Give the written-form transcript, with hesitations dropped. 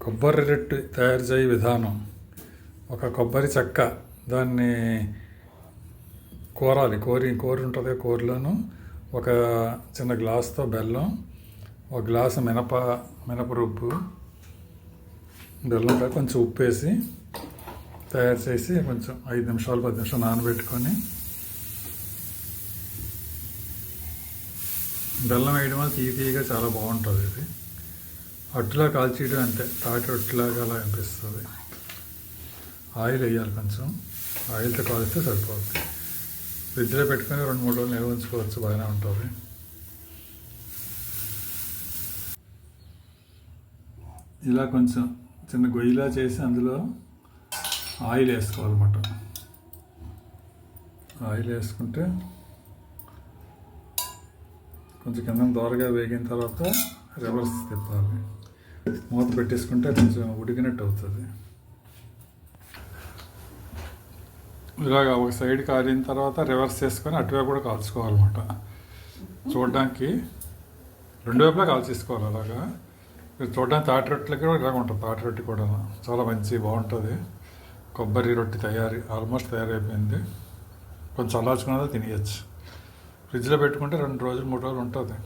కొబ్బరి రొట్టె తయారు చేయ విధానం. ఒక కొబ్బరి చెక్క దాన్ని కోరాలి. కోరి ఉంటుంది. కూరలోను ఒక చిన్న గ్లాస్తో బెల్లం, ఒక గ్లాసు మినపరుప్పు, బెల్లంపై కొంచెం ఉప్పు వేసి తయారు చేసి కొంచెం 5 నిమిషాలు 10 నిమిషాలు నానబెట్టుకొని బెల్లం వేయడం వల్ల తీయగా చాలా బాగుంటుంది. ఇది అట్టులా కాల్చేయడం అంతే, తాటి రొట్టెలాగా అలా అనిపిస్తుంది. ఆయిల్ వేయాలి, కొంచెం ఆయిల్తో కాల్స్తే సరిపోతుంది. ఫ్రిడ్జ్లో పెట్టుకొని 2-3 రోజులు నిల్వ ఉంచుకోవచ్చు, బాగానే ఉంటుంది. ఇలా కొంచెం చిన్న గొయ్యిలా చేసి అందులో ఆయిల్ వేసుకోవాలన్నమాట. ఆయిల్ వేసుకుంటే కొంచెం కింద దోరగా వేగిన తర్వాత రివర్స్ తిప్పాలి. మూత పెట్టేసుకుంటే కొంచెం ఉడికినట్టు అవుతుంది. ఇలాగ ఒక సైడ్ కాలిన తర్వాత రివర్స్ చేసుకొని అటువైపు కూడా కాల్చుకోవాలన్నమాట. చూడడానికి 2 వైపులా కాల్చేసుకోవాలి. అలాగా చూడడానికి తాటి రొట్టెలకి కూడా ఇలాగ ఉంటుంది. తాటి రొట్టె కూడా చాలా బాగుంటుంది. కొబ్బరి రొట్టె ఆల్మోస్ట్ తయారైపోయింది. కొంచెం చల్లార్చుకున్నదో తినేయచ్చు. ఫ్రిడ్జ్లో పెట్టుకుంటే 2 రోజులు 3 రోజులు ఉంటుంది.